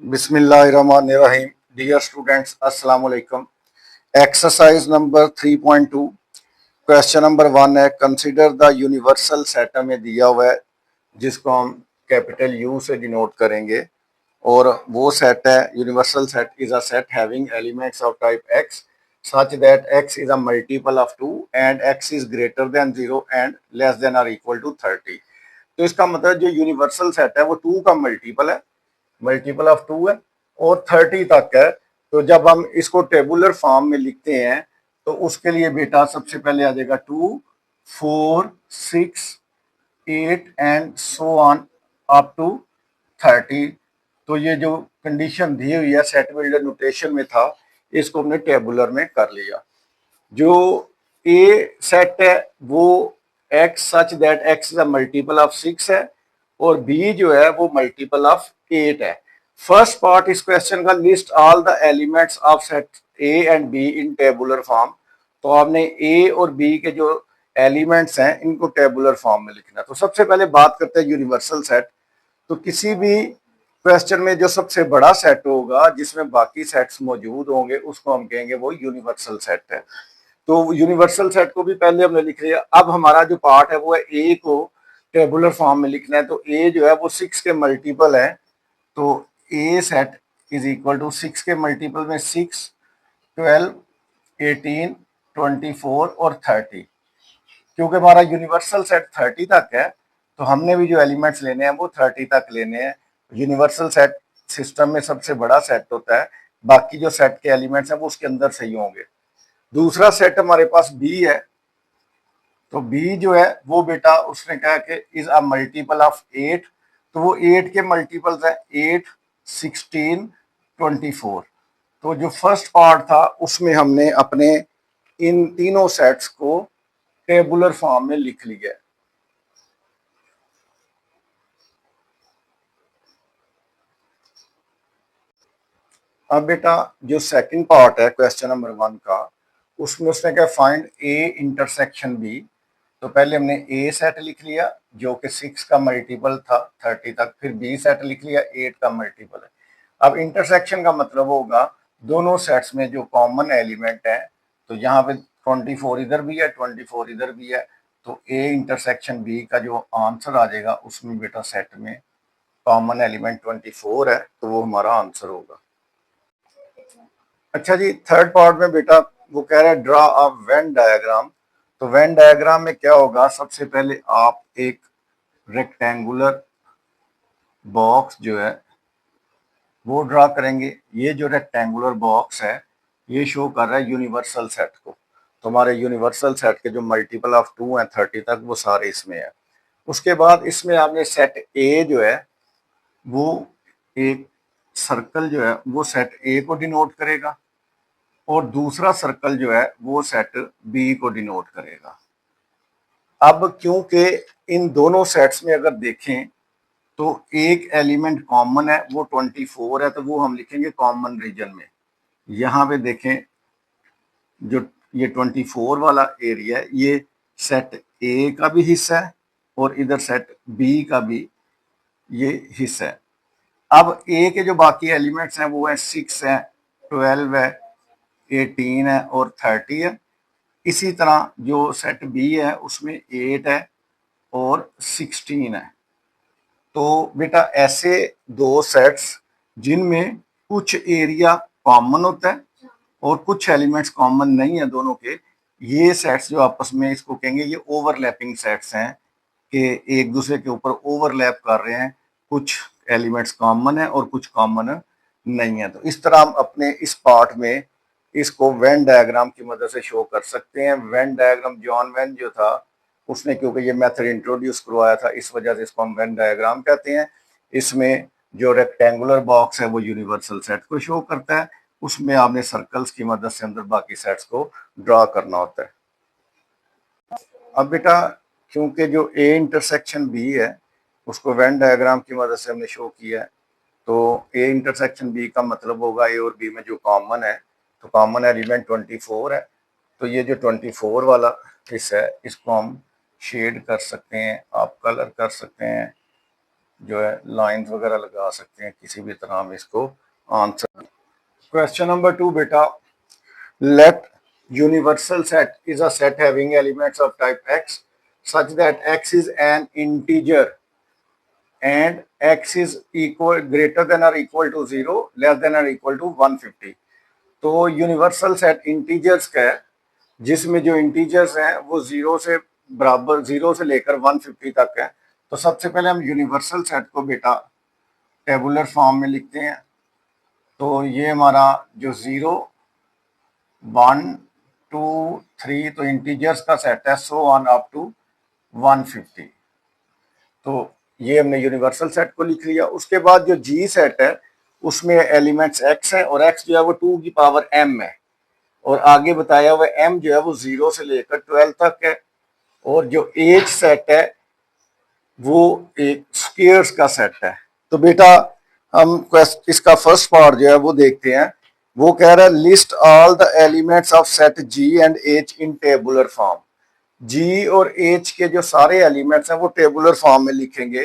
Bismillahirrahmanirrahim. Dear students, Assalamu alaikum. Exercise number 3.2. Question number 1 है, consider the universal set में दिया हुआ है जिसको हम कैपिटल यू से डिनोट करेंगे और वो सेट है universal set is a set having elements of type x such that x is a multiple of 2 and x is greater than 0 and less than or equal to 30. तो इसका मतलब जो universal set है वो 2 का multiple है, multiple of 2 है और 30 तक है। तो जब हम इसको टेबुलर फॉर्म में लिखते हैं तो उसके लिए बेटा सबसे पहले आ जाएगा 2, 4, 6, 8 and so on up to 30। तो ये जो कंडीशन दी हुई है सेट बिल्डर नोटेशन में था, इसको हमने टेबुलर में कर लिया। जो ए सेट है वो x such that x is a multiple of 6 है और b जो है वो मल्टीपल ऑफ 8 है। फर्स्ट पार्ट इस क्वेश्चन का, list all the elements of set a and b in tabular form. तो आपने a और b के जो एलिमेंट्स हैं इनको टेबुलर फॉर्म में लिखना है। तो सबसे पहले बात करते हैं यूनिवर्सल सेट। तो किसी भी क्वेश्चन में जो सबसे बड़ा सेट होगा जिसमें बाकी सेट्स मौजूद होंगे उसको हम कहेंगे वो यूनिवर्सल सेट है। तो यूनिवर्सल सेट को भी पहले हमने लिख लिया। अब हमारा जो पार्ट है वो है ए को टेबुलर फॉर्म में लिखना है। तो ए जो है वो 6 के मल्टीपल है। तो ए सेट इज इक्वल टू 6 के मल्टीपल में 6, 12, 18, 24 और 30। क्योंकि हमारा यूनिवर्सल सेट 30 तक है तो हमने भी जो एलिमेंट्स लेने हैं वो 30 तक लेने हैं। यूनिवर्सल सेट सिस्टम में सबसे बड़ा सेट होता है, बाकी जो सेट के एलिमेंट्स हैं वो उसके अंदर से ही होंगे। दूसरा सेट हमारे पास बी है। तो बी जो है वो बेटा उसने कहा कि इज अ मल्टीपल ऑफ 8। तो वो 8 के मल्टीपल्स है 8, 16, 24। तो जो फर्स्ट पार्ट था उसमें हमने अपने इन तीनों सेट्स को टेबुलर फॉर्म में लिख लिया। अब बेटा जो सेकंड पार्ट है क्वेश्चन नंबर 1 का, उसमें उसने कहा फाइंड ए इंटरसेक्शन बी। तो पहले हमने ए सेट लिख लिया जो कि 6 का मल्टीपल था 30 तक, फिर बी सेट लिख लिया 8 का मल्टीपल है। अब इंटरसेक्शन का मतलब होगा दोनों सेट्स में जो कॉमन एलिमेंट है। तो यहाँ पे 24 इधर भी है, 24 इधर भी है। तो ए इंटरसेक्शन बी का जो आंसर आ जाएगा उसमें बेटा सेट में कॉमन एलिमेंट 24 है, तो वो हमारा आंसर होगा। अच्छा जी, थर्ड पार्ट में बेटा वो कह रहा है ड्रा अ वेन डायग्राम। तो वेन डायग्राम में क्या होगा, सबसे पहले आप एक रेक्टेंगुलर बॉक्स जो है वो ड्रा करेंगे। ये जो रेक्टेंगुलर बॉक्स है ये शो कर रहा है यूनिवर्सल सेट को। तो हमारे यूनिवर्सल सेट के जो मल्टीपल ऑफ 2 हैं 30 तक वो सारे इसमें है। उसके बाद इसमें आपने सेट ए जो है वो एक सर्कल जो है वो सेट ए को डिनोट करेगा और दूसरा सर्कल जो है वो सेट बी को डिनोट करेगा। अब क्योंकि इन दोनों सेट्स में अगर देखें तो एक एलिमेंट कॉमन है वो 24 है, तो वो हम लिखेंगे कॉमन रीजन में। यहाँ पे देखें जो ये 24 वाला एरिया है ये सेट ए का भी हिस्सा है और इधर सेट बी का भी ये हिस्सा है। अब ए के जो बाकी एलिमेंट्स हैं वो है 6 है, 12 है, 18 है और 30 है। इसी तरह जो सेट बी है उसमें 8 है और 16 है। तो बेटा ऐसे दो सेट्स जिनमें कुछ एरिया कॉमन होता है और कुछ एलिमेंट्स कॉमन नहीं है दोनों के, ये सेट्स जो आपस में इसको कहेंगे ये ओवरलैपिंग सेट्स हैं कि एक दूसरे के ऊपर ओवरलैप कर रहे हैं। कुछ एलिमेंट्स कॉमन है और कुछ कॉमन नहीं है। तो इस तरह हम अपने इस पार्ट में इसको वेन डायग्राम की मदद से शो कर सकते हैं। वेन डायग्राम जॉन वेन जो था उसने क्योंकि ये मेथड इंट्रोड्यूस करवाया था इस वजह से इसको हम वेन डायग्राम कहते हैं। इसमें जो रेक्टेंगुलर बॉक्स है वो यूनिवर्सल सेट को शो करता है, उसमें आपने सर्कल्स की मदद से अंदर बाकी सेट्स को ड्रा करना होता है। अब बेटा क्योंकि जो ए इंटरसेक्शन बी है उसको वेन डायग्राम की मदद से हमने शो किया है, तो ए इंटरसेक्शन बी का मतलब होगा ए और बी में जो कॉमन है, तो कॉमन एलिमेंट 24 है। तो ये जो 24 वाला हिस्सा है इसको हम शेड कर सकते हैं, आप कलर कर सकते हैं जो है लाइंस वगैरह लगा सकते हैं, किसी भी तरह हम इसको आंसर। क्वेश्चन नंबर 2 बेटा, let universal set is a set having elements of type x such that x is an integer and x is equal greater than or equal to 0 less than or equal to 150। तो universal set integers का है जिसमें जो integers हैं वो zero से बराबर, zero से लेकर 150 तक है। तो सबसे पहले हम यूनिवर्सल सेट को बेटा टेबुलर फॉर्म में लिखते हैं। तो ये हमारा जो 0 1 2 3 तो इंटीजर्स का सेट है, सो ऑन अप टू 150। तो ये हमने यूनिवर्सल सेट को लिख लिया। उसके बाद जो जी सेट है उसमें एलिमेंट्स एक्स है और एक्स जो है वो 2 की पावर m है, और आगे बताया हुआ m जो है वो 0 से लेकर 12 तक है। और जो एज सेट है वो एक स्क्वायर्स का सेट है। तो बेटा हम इसका फर्स्ट पार्ट जो है वो देखते हैं। वो कह रहा है list all the elements of set G and H in tabular form. G और एच के जो सारे एलिमेंट्स हैं वो टेबुलर फॉर्म में लिखेंगे।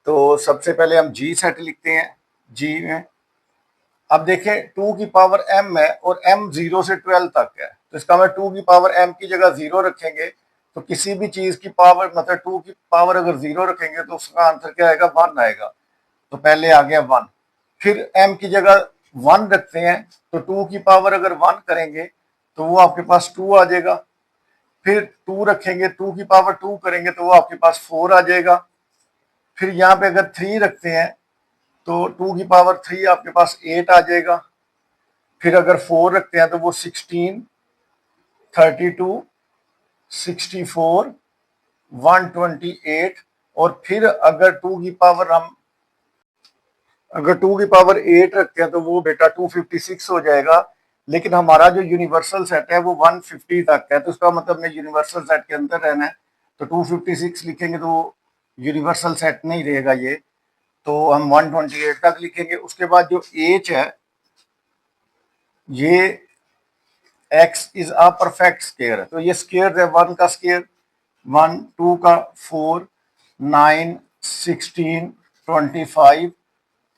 तो सबसे पहले हम जी सेट लिखते हैं। जी में अब देखें 2 की पावर m है और m 0 से 12 तक है, तो इसका मतलब 2 की पावर m की जगह 0 रखेंगे तो किसी भी चीज की पावर, मतलब 2 की पावर अगर 0 रखेंगे तो उसका आंसर क्या आएगा, 1 आएगा। तो पहले आ गया 1, फिर m की जगह 1 रखते हैं तो 2 की पावर अगर 1 करेंगे तो वो आपके पास 2 आ जाएगा। फिर 2 रखेंगे, 2 की पावर 2 करेंगे तो वो आपके पास 4 आ जाएगा। फिर यहाँ पे अगर 3 रखते हैं तो 2 की पावर 3 आपके पास 8 आ जाएगा। फिर अगर 4 रखते हैं तो वो 16 32 64 128। और फिर अगर 2 की पावर हम अगर 2 की पावर 8 रखते हैं तो वो बेटा 256 हो जाएगा। लेकिन हमारा जो यूनिवर्सल सेट है वो 150 तक है, तो उसका मतलब हमें यूनिवर्सल सेट के अंदर रहना है। तो 256 लिखेंगे तो यूनिवर्सल सेट नहीं रहेगा ये, तो हम 128 तक लिखेंगे। उसके बाद जो एच है ये x is a perfect square है, तो ये स्क्वायर है 1 का स्क्वायर 1 2 का 4 9 16 25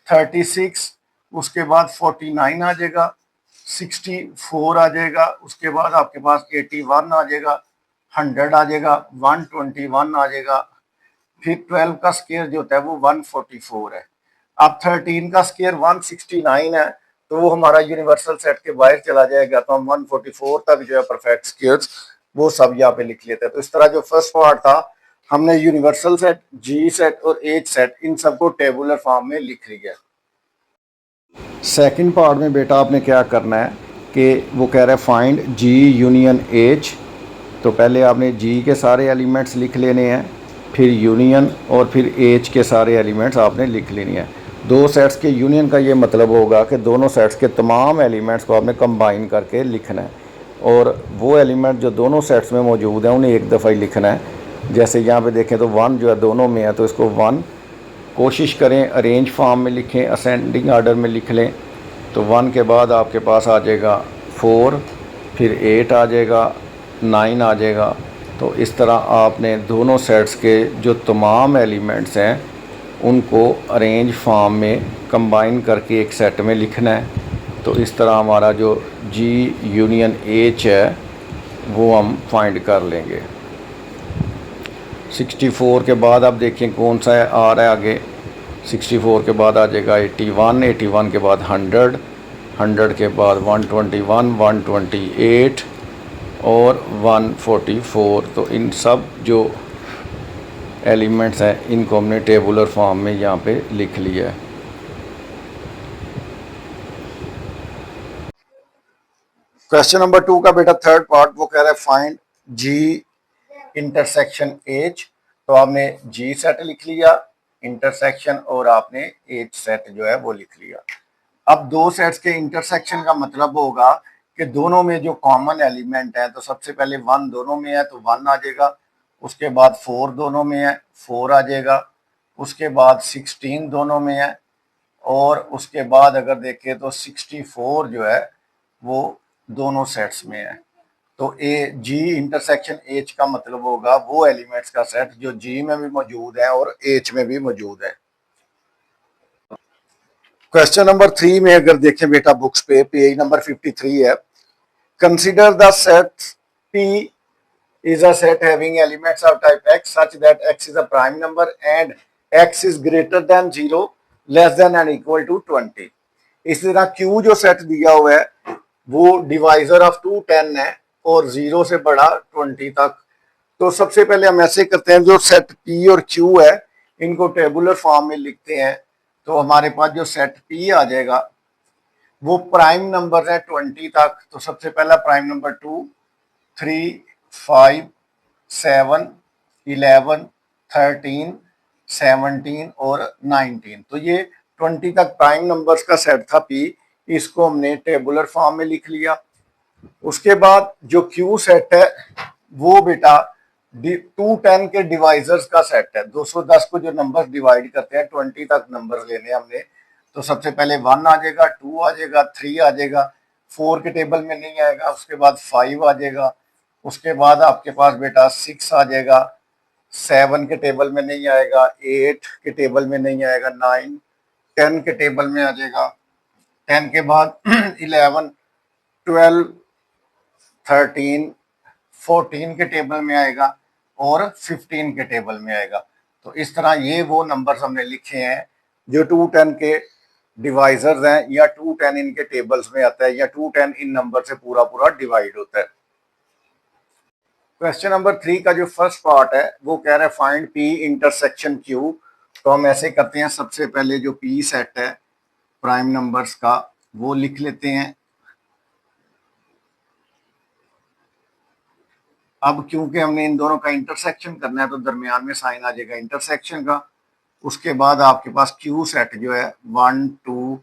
36। उसके बाद 49 आ जाएगा, 64 आ जाएगा, उसके बाद आपके पास 81 आ जाएगा, 100 आ जाएगा, 121 आ जाएगा। फिर 12 का स्क्वायर जो होता है वो 144 है। अब 13 का स्क्वायर 169 है, तो वो हमारा यूनिवर्सल सेट के बाहर चला जाएगा। तो हम 144 तक जो है परफेक्ट स्क्वायर्स वो सब यहाँ पे लिख लेते हैं। तो इस तरह जो फर्स्ट पार्ट था हमने यूनिवर्सल सेट, जी सेट और एच सेट इन सबको टेबुलर फॉर्म में लिख लिया। सेकंड पार्ट में बेटा आपने क्या करना है कि वो कह रहा है फाइंड जी यूनियन एच। तो पहले आपने जी के सारे एलिमेंट्स लिख लेने हैं, फिर यूनियन और फिर एच के सारे एलिमेंट्स आपने लिख लेने हैं। दो सेट्स के यूनियन का ये मतलब होगा कि दोनों सेट्स के तमाम एलिमेंट्स को आपने कंबाइन करके लिखना है, और वो एलिमेंट जो दोनों सेट्स में मौजूद हैं उन्हें एक दफ़ा ही लिखना है। जैसे यहाँ पे देखें तो 1 जो है दोनों में है, तो इसको 1 कोशिश करें अरेंज फॉर्म में लिखें, असेंडिंग आर्डर में लिख लें। तो 1 के बाद आपके पास आ जाएगा 4, फिर 8 आ जाएगा, 9 आ जाएगा। तो इस तरह आपने दोनों सेट्स के जो तमाम एलिमेंट्स हैं उनको अरेंज फॉर्म में कंबाइन करके एक सेट में लिखना है। तो इस तरह हमारा जो जी यूनियन एच है वो हम फाइंड कर लेंगे। 64 के बाद आप देखें कौन सा है आ रहा है आगे। 64 के बाद आ जाएगा 81, 81 के बाद 100, 100 के बाद 121, 128 और 144। तो इन सब जो एलिमेंट्स हैं इनको हमने टेबुलर फॉर्म में यहाँ पे लिख लिया है। क्वेश्चन नंबर 2 का बेटा थर्ड पार्ट वो कह रहा है फाइंड जी इंटरसेक्शन एच। तो आपने जी सेट लिख लिया, इंटरसेक्शन और आपने एच सेट जो है वो लिख लिया। अब दो सेट्स के इंटरसेक्शन का मतलब होगा कि दोनों में जो कॉमन एलिमेंट है, तो सबसे पहले 1 दोनों में है तो 1 आ जाएगा, उसके बाद 4 दोनों में है 4 आ जाएगा, उसके बाद 16 दोनों में है, और उसके बाद अगर देखें तो 64 जो है वो दोनों सेट्स में है। तो ए जी इंटरसेक्शन एच का मतलब होगा वो एलिमेंट्स का सेट जो जी में भी मौजूद है और एच में भी मौजूद है। क्वेश्चन नंबर 3 में अगर देखें बेटा बुक्स पे पेज नंबर 53 है। Consider the set P is a set having elements of type x such that x is a prime number and x is greater than 0, less than and equal to 20। इसी तरह Q जो set दिया हुआ है वो divisor of 2 10 है और 0 से बड़ा 20 तक। तो सबसे पहले हम ऐसे करते हैं, जो सेट P और Q है इनको टेबुलर फॉर्म में लिखते हैं। तो हमारे पास जो सेट P आ जाएगा वो प्राइम नंबर है 20 तक। तो सबसे पहला प्राइम नंबर 2, 3, 5, 7, 11, 13, 17 और 19। तो ये 20 तक प्राइम नंबर्स का सेट था P, इसको हमने टेबुलर फॉर्म में लिख लिया। उसके बाद जो Q सेट है वो बेटा 210 के डिवाइजर्स का सेट है। 210 को जो नंबर डिवाइड करते हैं 20 तक नंबर लेने हमने। तो सबसे पहले 1 आ जाएगा, 2 आ जाएगा, 3 आ जाएगा, 4 के टेबल में नहीं आएगा, उसके बाद 5 आ जाएगा, उसके बाद आपके पास बेटा 6 आ जाएगा, 7 के टेबल में नहीं आएगा, 8 के टेबल में नहीं आएगा, 9, 10 के टेबल में आ जाएगा, 10 के बाद 11, 12, 13, 14 के टेबल में आएगा और 15 के टेबल में आएगा। तो इस तरह ये वो नंबर्स हमने लिखे हैं जो 210 के डिवाइजर्स हैं, या 210 इनके टेबल्स में आता है, या 210 इन नंबर से पूरा पूरा डिवाइड होता है। क्वेश्चन नंबर 3 का जो फर्स्ट पार्ट है वो कह रहा है फाइंड P इंटरसेक्शन Q। तो हम ऐसे करते हैं, सबसे पहले जो P सेट है प्राइम नंबर्स का वो लिख लेते हैं। अब क्योंकि हमने इन दोनों का इंटरसेक्शन करना है तो दरमियान में साइन आ जाएगा इंटरसेक्शन का। उसके बाद आपके पास Q सेट जो है 1, 2,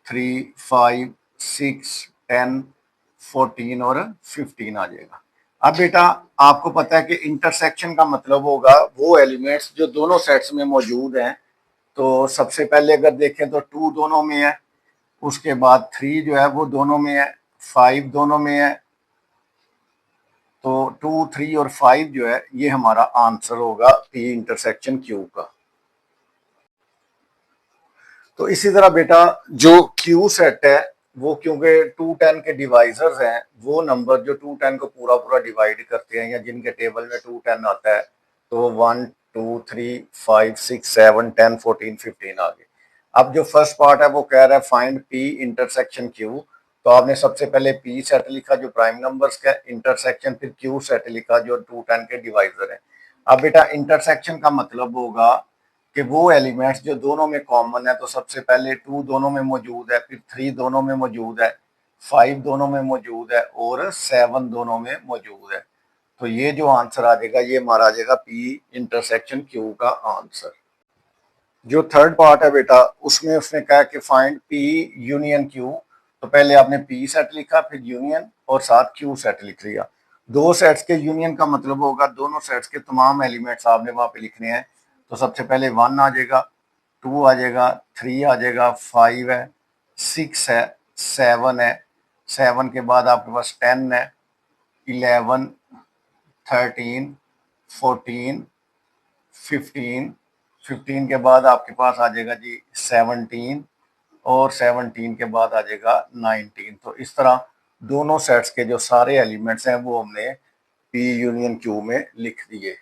3, 5, 6, 10, 14 और 15 आ जाएगा। अब बेटा आपको पता है कि इंटरसेक्शन का मतलब होगा वो एलिमेंट्स जो दोनों सेट्स में मौजूद हैं। तो सबसे पहले अगर देखें तो 2 दोनों में है, उसके बाद 3 जो है वो दोनों में है, 5 दोनों में है। तो 2, 3 और 5 जो है ये हमारा आंसर होगा P इंटरसेक्शन Q का। तो इसी तरह बेटा जो Q सेट है वो क्योंकि 210 के डिवाइजर्स हैं, वो नंबर जो 210 को पूरा पूरा डिवाइड करते हैं या जिनके टेबल में 210 आता है, तो 1, 2, 3, 5, 6, 7, 10, 14, 15 आ गए। अब जो फर्स्ट पार्ट है वो कह रहा है फाइंड P इंटरसेक्शन Q। तो आपने सबसे पहले P सेट लिखा जो प्राइम नंबर्स का इंटरसेक्शन, फिर Q सेट लिखा जो 210 के डिवाइजर है। अब बेटा इंटरसेक्शन का मतलब होगा कि वो एलिमेंट्स जो दोनों में कॉमन है। तो सबसे पहले 2 दोनों में मौजूद है, फिर 3 दोनों में मौजूद है, 5 दोनों में मौजूद है और 7 दोनों में मौजूद है। तो ये जो आंसर आ जाएगा ये हमारा आ जाएगा P इंटरसेक्शन Q का आंसर। जो थर्ड पार्ट है बेटा उसमें उसने कहा कि फाइंड P यूनियन Q। तो पहले आपने P सेट लिखा, फिर यूनियन और साथ Q सेट लिख लिया। दो सेट्स के यूनियन का मतलब होगा दोनों सेट्स के तमाम एलिमेंट्स आपने वहां पे लिखने हैं। तो सबसे पहले 1 आ जाएगा, 2 आ जाएगा, 3 आ जाएगा, 5 है, 6 है, 7 है, 7 के बाद आपके पास 10 है, 11, 13, 14, 15, 15 के बाद आपके पास आ जाएगा जी 17 और 17 के बाद आ जाएगा 19। तो इस तरह दोनों सेट्स के जो सारे एलिमेंट्स हैं वो हमने P यूनियन Q में लिख दिए।